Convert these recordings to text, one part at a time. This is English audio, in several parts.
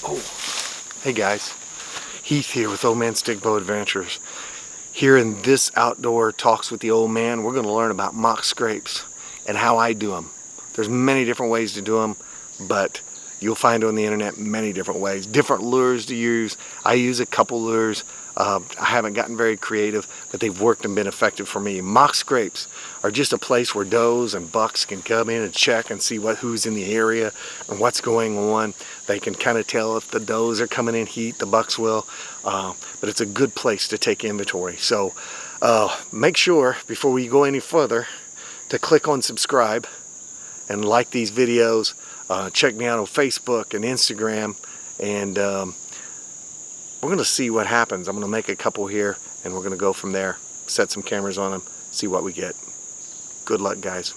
Oh, hey guys, Heath here with Old Man Stick Bow Adventures. Here in this outdoor Talks with the Old Man, we're going to learn about mock scrapes and how I do them. There's many different ways to do them, but you'll find on the internet many different ways, different lures to use. I use a couple lures. I haven't gotten very creative, but they've worked and been effective for me. Mock scrapes are just a place where does and bucks can come in and check and see who's in the area and what's going on. They can kind of tell if the does are coming in heat, the bucks will, but it's a good place to take inventory. So make sure before we go any further to click on subscribe and like these videos. Check me out on Facebook and Instagram, and we're going to see what happens. I'm going to make a couple here, and we're going to go from there. Set some cameras on them, see what we get. Good luck, guys.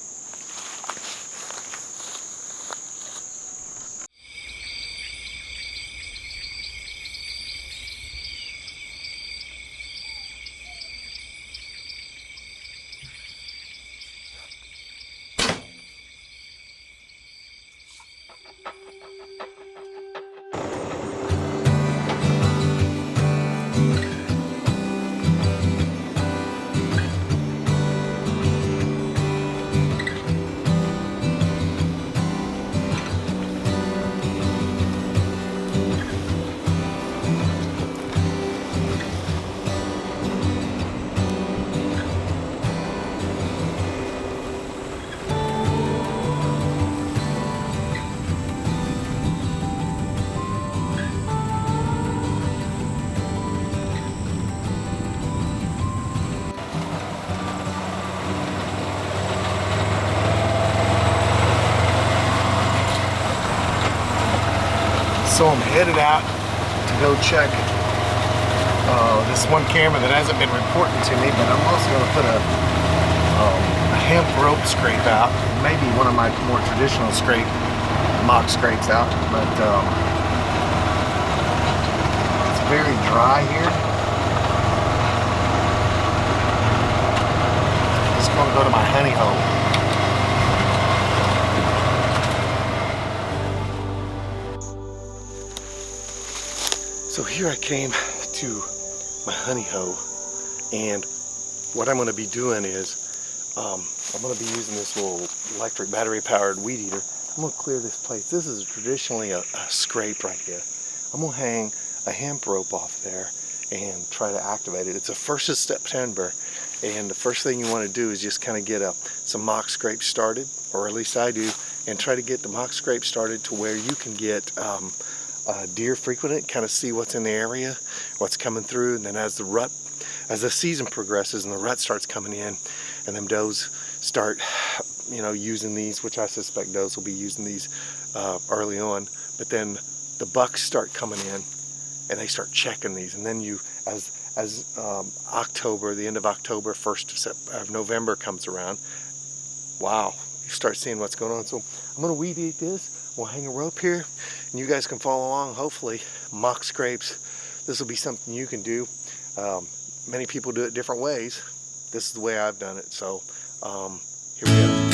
So I'm headed out to go check this one camera that hasn't been reporting to me, but I'm also going to put a hemp rope scrape out, maybe one of my more traditional mock scrapes out, but it's very dry here. Just going to go to my honey hole. So here I came to my honey hoe, and what I'm going to be doing is I'm going to be using this little electric battery powered weed eater. I'm going to clear this place. This is traditionally a scrape right here. I'm going to hang a hemp rope off there and try to activate it. It's the 1st of September, and the first thing you want to do is just kind of get some mock scrapes started, or at least I do, and try to get the mock scrape started to where you can get deer frequent it, kind of see what's in the area, what's coming through, and then as the season progresses and the rut starts coming in, and them does start, using these, which I suspect does will be using these early on, but then the bucks start coming in and they start checking these, and then as October, the end of October, 1st of November comes around, wow, you start seeing what's going on. So I'm going to weed eat this. We'll hang a rope here, and you guys can follow along. Hopefully, mock scrapes. This will be something you can do. Many people do it different ways. This is the way I've done it. So here we go.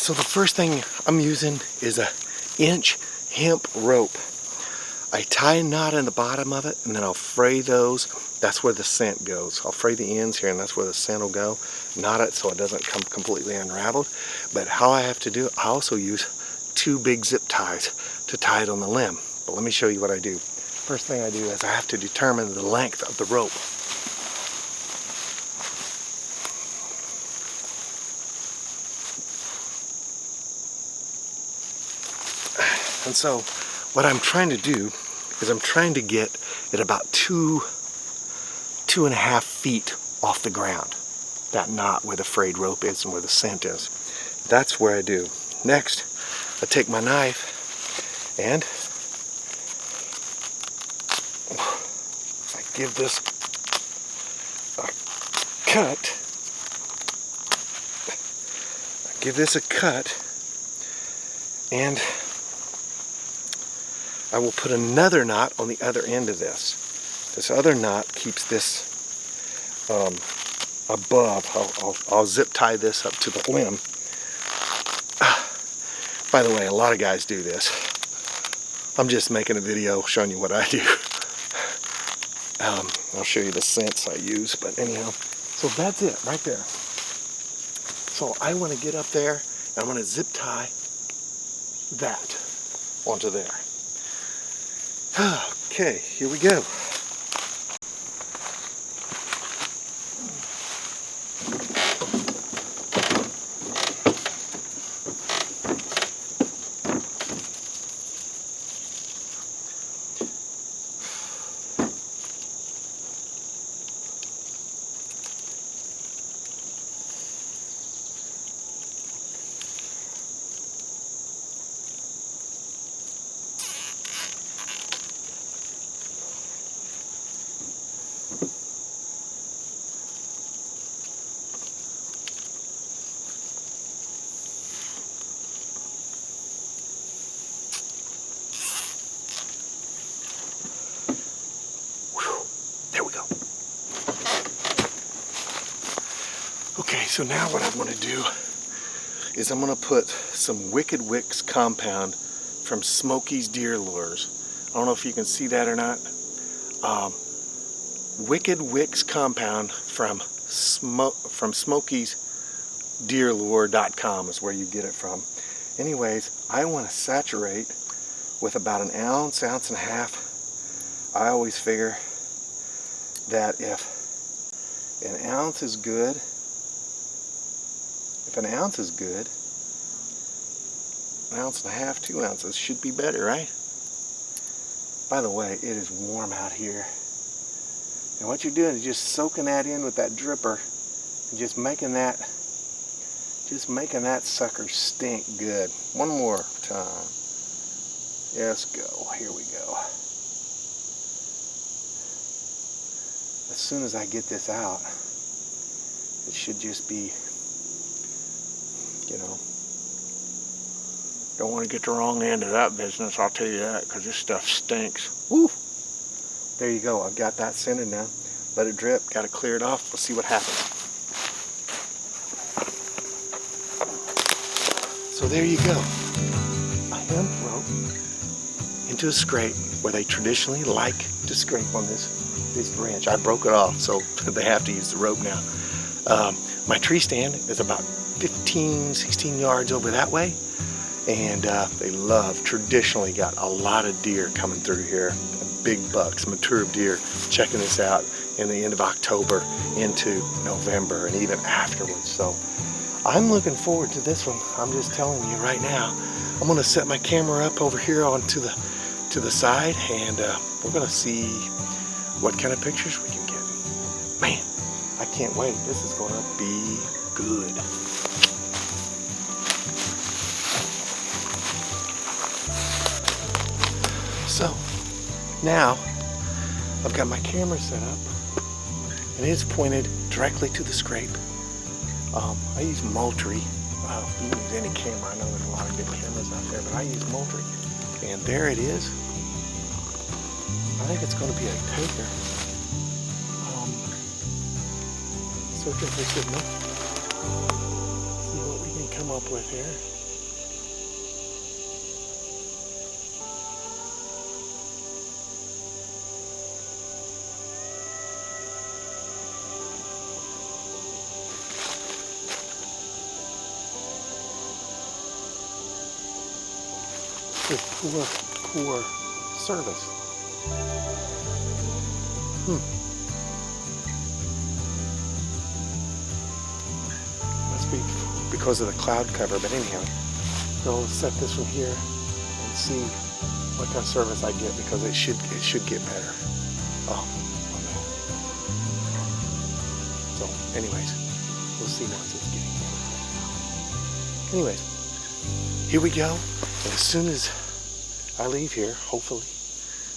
So the first thing I'm using is a inch hemp rope. I tie a knot in the bottom of it, and then I'll fray those. That's where the scent goes. I'll fray the ends here, and that's where the scent will go. Knot it so it doesn't come completely unraveled. But how I have to do it, I also use 2 big zip ties to tie it on the limb. But let me show you what I do. First thing I do is I have to determine the length of the rope. And so what I'm trying to do is I'm trying to get it about 2.5 feet off the ground. That knot where the frayed rope is and where the scent is. That's where I do. Next, I take my knife and I give this a cut. And I will put another knot on the other end of this. This other knot keeps this above. I'll zip tie this up to the limb. By the way, a lot of guys do this. I'm just making a video showing you what I do. I'll show you the scents I use, but anyhow. So that's it right there. So I want to get up there and I'm going to zip tie that onto there. Okay, here we go. Okay, so now what I'm going to do is I'm going to put some Wicked Wicks compound from Smokey's Deer Lures. I don't know if you can see that or not. Wicked Wicks compound from Smokey's Deerlure.com is where you get it from. Anyways, I want to saturate with about an ounce, ounce and a half. I always figure that if an ounce is good, an ounce and a half, 2 ounces should be better, right? By the way, it is warm out here. And what you're doing is just soaking that in with that dripper and just making that sucker stink good. One more time. Yes, go. Here we go. As soon as I get this out, it should just be, you know, don't want to get the wrong end of that business, I'll tell you that, because this stuff stinks. Woo! There you go, I've got that centered now. Let it drip, got to clear it off, let's see what happens. So there you go. A hemp rope into a scrape where they traditionally like to scrape on this branch. I broke it off, so they have to use the rope now. My tree stand is about 15, 16 yards over that way, and they traditionally got a lot of deer coming through here, big bucks, mature deer, checking this out in the end of October into November and even afterwards. So I'm looking forward to this one. I'm just telling you right now. I'm going to set my camera up over here onto the side, and we're going to see what kind of pictures we can get. Man, I can't wait. This is going to be good. So now I've got my camera set up and it's pointed directly to the scrape. I use Moultrie. You can use any camera. I know there's a lot of good cameras out there, but I use Moultrie. And there it is. I think it's going to be a taker. Searching for signal. See what we can come up with here. This poor service. Must be because of the cloud cover, but anyhow. So I'll set this one here and see what kind of service I get, because it should get better. Oh, man. So anyways, we'll see once it's getting better. Anyways, here we go. And as soon as I leave here, hopefully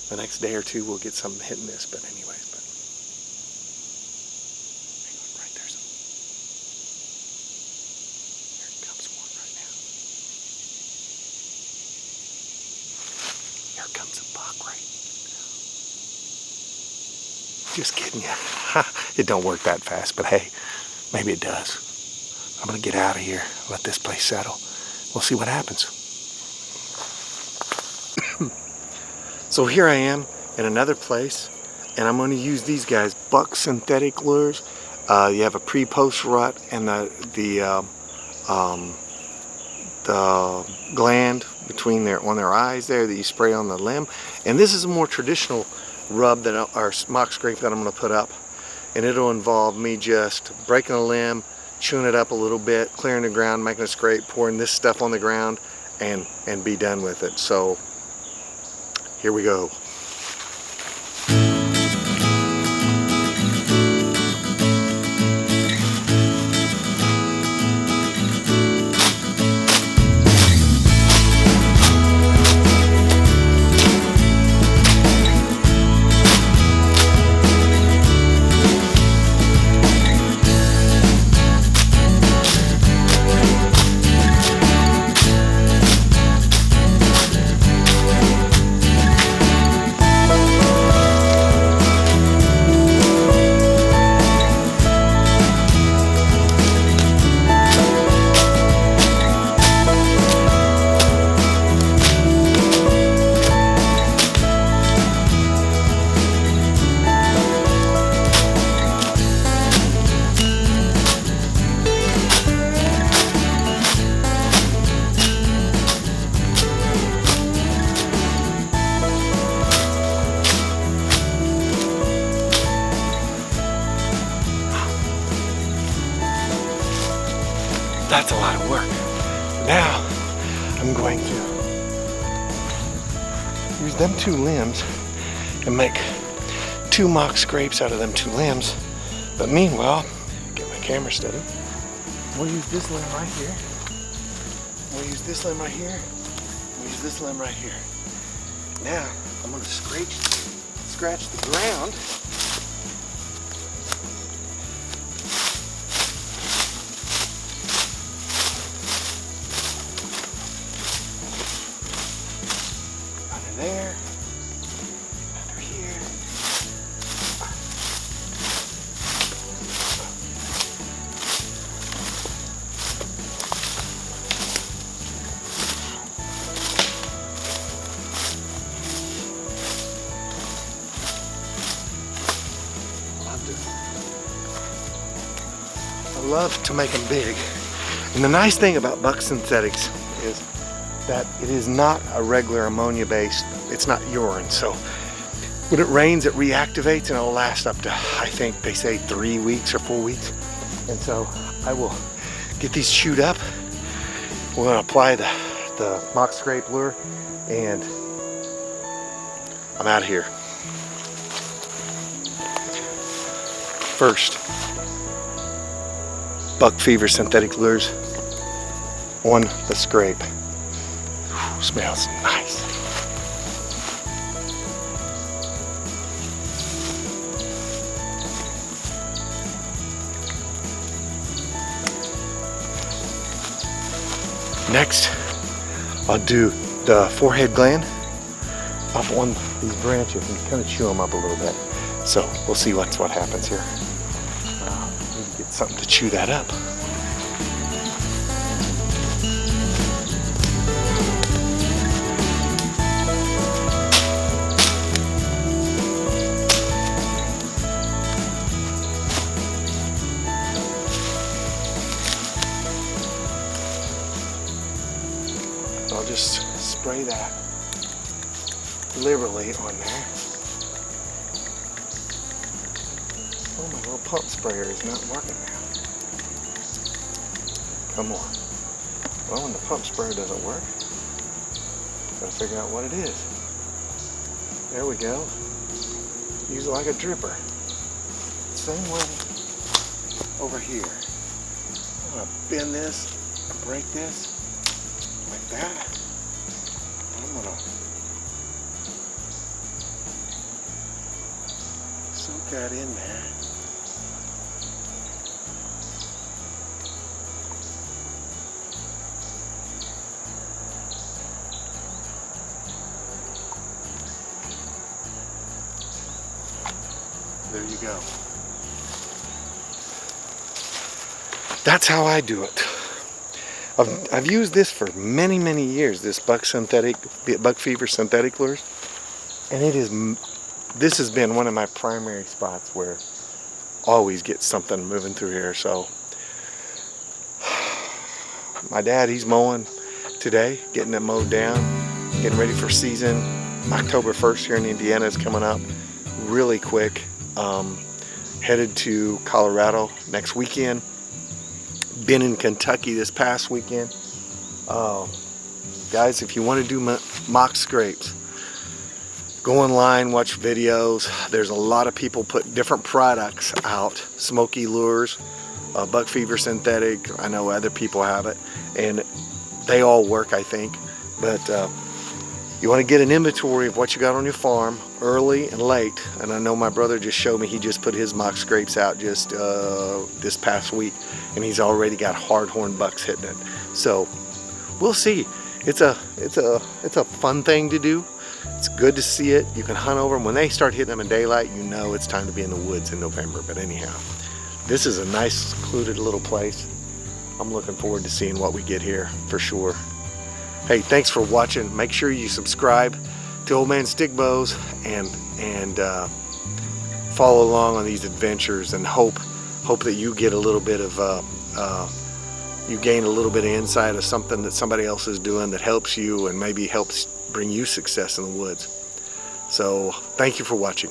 the next day or two we'll get something hitting this. But anyways, hang on, right there's some. Here comes one right now. Here comes a buck right now. Just kidding you. It don't work that fast, but hey, maybe it does. I'm gonna get out of here, let this place settle. We'll see what happens. So here I am in another place, and I'm going to use these guys, Buck synthetic lures. You have a pre-post rut and the gland between on their eyes there that you spray on the limb. And this is a more traditional rub or mock scrape that I'm going to put up, and it'll involve me just breaking a limb, chewing it up a little bit, clearing the ground, making a scrape, pouring this stuff on the ground, and be done with it. So here we go. That's a lot of work. Now I'm going to use them 2 limbs and make 2 mock scrapes out of them 2 limbs. But meanwhile, get my camera steady. We'll use this limb right here. We'll use this limb right here. We'll use this limb right here. Now I'm going to scratch the ground. There, under here. I love to make them big. And the nice thing about Buck Synthetics is that it is not a regular ammonia based, it's not urine. So when it rains, it reactivates, and it'll last up to, I think they say 3 weeks or 4 weeks. And so I will get these chewed up. We're gonna apply the mock scrape lure, and I'm out of here. First, Buck Fever synthetic lures on the scrape. Smells nice. Next, I'll do the forehead gland up on these branches and kind of chew them up a little bit. So we'll see what happens here. Need to get something to chew that up. I'll just spray that liberally on there. Oh, my little pump sprayer is not working now. Come on. Well, when the pump sprayer doesn't work, gotta figure out what it is. There we go. Use it like a dripper. Same way over here. I'm gonna bend this and break this like that. I'm gonna soak that in there. There you go. That's how I do it. I've used this for many, many years, this buck fever synthetic lures, and this has been one of my primary spots where always get something moving through here. So my dad, he's mowing today, getting it mowed down, getting ready for season. October 1st here in Indiana is coming up really quick. Headed to Colorado next weekend. Been in Kentucky this past weekend. Guys, if you want to do mock scrapes, go online, watch videos. There's a lot of people put different products out. Smoky lures, buck fever synthetic. I know other people have it, and they all work, I think. But you want to get an inventory of what you got on your farm, early and late. And I know my brother just showed me, he just put his mock scrapes out just this past week, and he's already got hard-horn bucks hitting it. So we'll see. It's a fun thing to do. It's good to see it. You can hunt over them. When they start hitting them in daylight, you know it's time to be in the woods in November. But anyhow, this is a nice secluded little place. I'm looking forward to seeing what we get here for sure. Hey, thanks for watching. Make sure you subscribe to Old Man Stick Bows and follow along on these adventures, and hope that you get a little bit of you gain a little bit of insight of something that somebody else is doing that helps you and maybe helps bring you success in the woods. So thank you for watching.